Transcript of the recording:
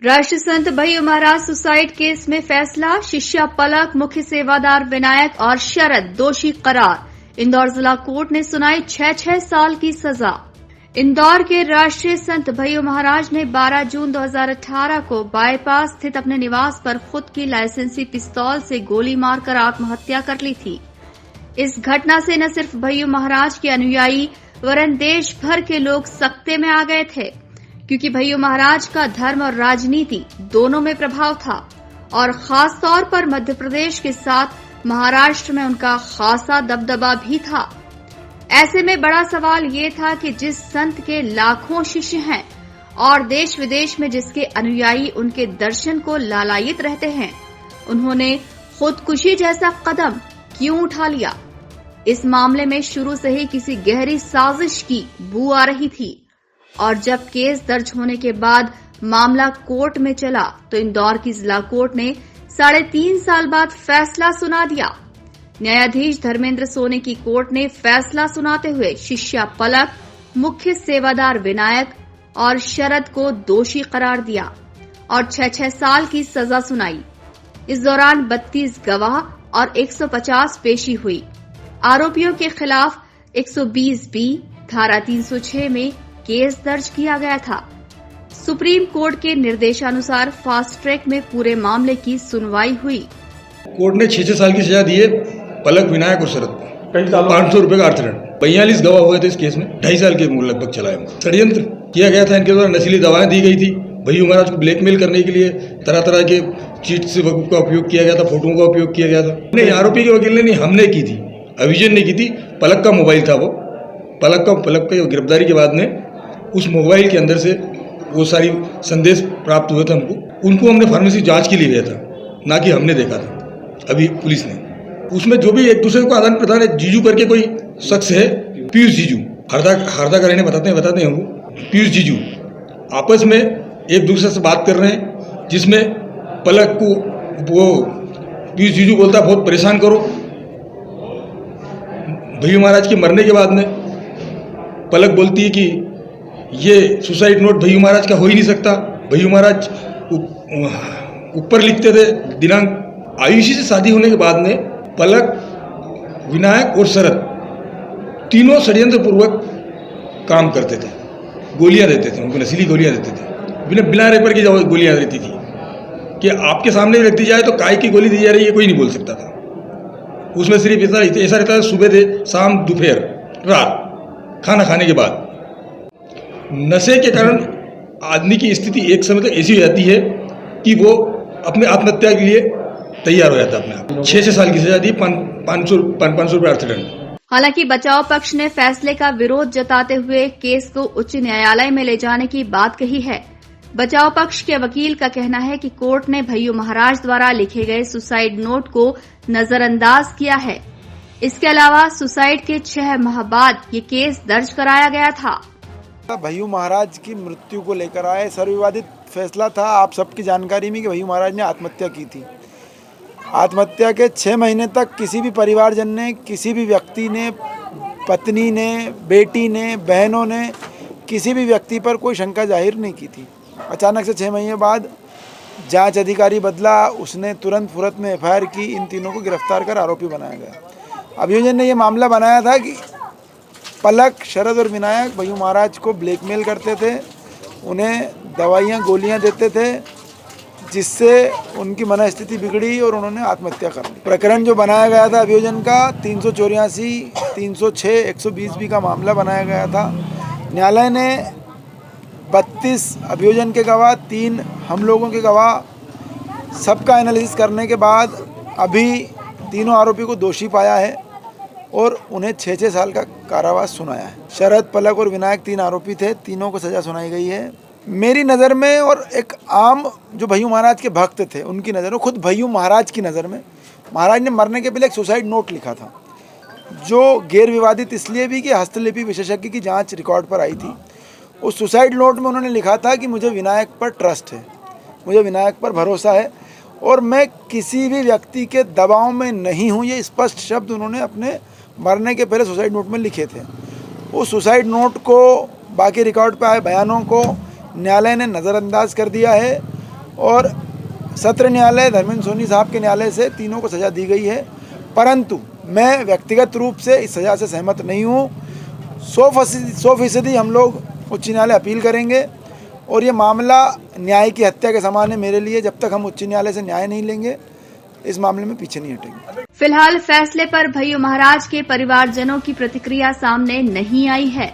राष्ट्र संत भय्यू महाराज suicide case में फैसला। शिष्या पलक, मुख्य सेवादार विनायक और शरद दोषी करार। इंदौर जिला कोर्ट ने सुनाई 6-6 साल की सजा। इंदौर के राष्ट्रीय संत भय्यू महाराज ने 12 जून 2018 को बाईपास स्थित अपने निवास पर खुद की लाइसेंसी पिस्तौल से गोली मारकर आत्महत्या कर ली थी। इस घटना से न सिर्फ भय्यू महाराज के अनुयायी वरन देश भर के लोग सकते में आ गए थे, क्योंकि भय्यू महाराज का धर्म और राजनीति दोनों में प्रभाव था और खास तौर पर मध्य प्रदेश के साथ महाराष्ट्र में उनका खासा दबदबा भी था। ऐसे में बड़ा सवाल ये था कि जिस संत के लाखों शिष्य हैं और देश विदेश में जिसके अनुयायी उनके दर्शन को लालायित रहते हैं, उन्होंने खुदकुशी जैसा कदम क्यों उठा लिया। इस मामले में शुरू से ही किसी गहरी साजिश की बू आ रही थी और जब केस दर्ज होने के बाद मामला कोर्ट में चला तो इंदौर की जिला कोर्ट ने 3.5 साल बाद फैसला सुना दिया। न्यायाधीश धर्मेंद्र सोनी की कोर्ट ने फैसला सुनाते हुए शिष्या पलक, मुख्य सेवादार विनायक और शरद को दोषी करार दिया और 6-6 साल की सजा सुनाई। इस दौरान 32 गवाह और 150 पेशी हुई। आरोपियों के खिलाफ 120B धारा 306 में केस दर्ज किया गया था। सुप्रीम कोर्ट के निर्देशानुसार फास्ट ट्रैक में पूरे मामले की सुनवाई हुई। कोर्ट ने 6-6 साल की सजा दी है पलक, विनायक और शरद को। 500 रुपए का अर्थदंड। 42 गवाह हुए थे इस केस में। 2.5 साल के लगभग चला है। षड्यंत्र किया गया था। इनके द्वारा नशीली दवाएं दी गई थी। भय्यू महाराज को ब्लैकमेल करने के लिए तरह तरह के चीट से का उपयोग किया गया था, फोटों का उपयोग किया गया था। नहीं, आरोपी के वकील ने नहीं, हमने की थी, अभिजन ने की थी। पलक का मोबाइल था वो। पलक का गिरफ्तारी के बाद में उस मोबाइल के अंदर से वो सारी संदेश प्राप्त हुए थे हमको। उनको हमने फार्मेसी जांच के लिए गया था, ना कि हमने देखा था। अभी पुलिस ने उसमें जो भी एक दूसरे को आदान प्रदान है, जीजू करके कोई शख्स है, पीयूष जीजू, हरदा का रहने बताते हैं हमको। पीयूष जीजू आपस में एक दूसरे से बात कर रहे हैं, जिसमें पलक को वो पीयूष जीजू बोलता है बहुत परेशान करो। भय्यू महाराज के मरने के बाद में पलक बोलती है कि ये सुसाइड नोट भय्यू महाराज का हो ही नहीं सकता। भय्यू महाराज ऊपर लिखते थे दिनांक। आयुषी से शादी होने के बाद में पलक, विनायक और शरद तीनों षड्यंत्र पूर्वक काम करते थे। गोलियां देते थे उनको, नशीली गोलियां देते थे। बिना रेपर की गोलियां देती थी कि आपके सामने रख दी जाए तो काय की गोली दी जा रही है, कोई नहीं बोल सकता था। उसमें सिर्फ ऐसा रहता है, सुबह से शाम, दोपहर, रात, खाना खाने के बाद। नशे के कारण आदमी की स्थिति एक समय तक ऐसी हो जाती है कि वो अपने आत्महत्या के लिए तैयार हो जाता है अपने आप। 6-6 साल की सजा दी, 500 रुपए अर्थदंड। हालांकि बचाव पक्ष ने फैसले का विरोध जताते हुए केस को उच्च न्यायालय में ले जाने की बात कही है। बचाव पक्ष के वकील का कहना है कि कोर्ट ने भय्यू महाराज द्वारा लिखे गए सुसाइड नोट को नजरअंदाज किया है। इसके अलावा सुसाइड के 6 माह बाद ये केस दर्ज कराया गया था। भय्यू महाराज की मृत्यु को लेकर आए सर्वविवादित फैसला था। आप सबकी जानकारी में कि भय्यू महाराज ने आत्महत्या की थी। आत्महत्या के 6 महीने तक किसी भी परिवारजन ने, किसी भी व्यक्ति ने, पत्नी ने, बेटी ने, बहनों ने किसी भी व्यक्ति पर कोई शंका जाहिर नहीं की थी। अचानक से 6 महीने बाद जांच अधिकारी बदला, उसने तुरंत फुरत में FIR की। इन तीनों को गिरफ्तार कर आरोपी बनाया गया। अभियोजन ने यह मामला बनाया था कि पलक, शरद और विनायक भय्यू महाराज को ब्लैकमेल करते थे, उन्हें दवाइयाँ, गोलियाँ देते थे, जिससे उनकी मनस्थिति बिगड़ी और उन्होंने आत्महत्या कर ली। प्रकरण जो बनाया गया था अभियोजन का 384, 306, 120B का मामला बनाया गया था। न्यायालय ने 32 अभियोजन के गवाह, 3 हम लोगों के गवाह, सबका एनालिसिस करने के बाद अभी तीनों आरोपी को दोषी पाया है और उन्हें 6-6 साल का कारावास सुनाया है। शरद, पलक और विनायक 3 आरोपी थे, तीनों को सजा सुनाई गई है। मेरी नज़र में और एक आम जो भय्यू महाराज के भक्त थे उनकी नज़र में, खुद भय्यू महाराज की नज़र में, महाराज ने मरने के पहले एक सुसाइड नोट लिखा था, जो गैर विवादित इसलिए भी कि हस्तलिपि विशेषज्ञ की जांच रिकॉर्ड पर आई थी। उस सुसाइड नोट में उन्होंने लिखा था कि मुझे विनायक पर ट्रस्ट है, मुझे विनायक पर भरोसा है और मैं किसी भी व्यक्ति के दबाव में नहीं हूँ। ये स्पष्ट शब्द उन्होंने अपने मरने के पहले सुसाइड नोट में लिखे थे। उस सुसाइड नोट को, बाकी रिकॉर्ड पर आए बयानों को न्यायालय ने नज़रअंदाज कर दिया है और सत्र न्यायालय धर्मेंद्र सोनी साहब के न्यायालय से तीनों को सज़ा दी गई है, परंतु मैं व्यक्तिगत रूप से इस सज़ा से सहमत नहीं हूँ। 100% हम लोग उच्च न्यायालय अपील करेंगे और ये मामला न्याय की हत्या के समान है मेरे लिए। जब तक हम उच्च न्यायालय से न्याय नहीं लेंगे इस मामले में पीछे नहीं हटेंगे। फिलहाल फैसले पर भय्यू महाराज के परिवारजनों की प्रतिक्रिया सामने नहीं आई है।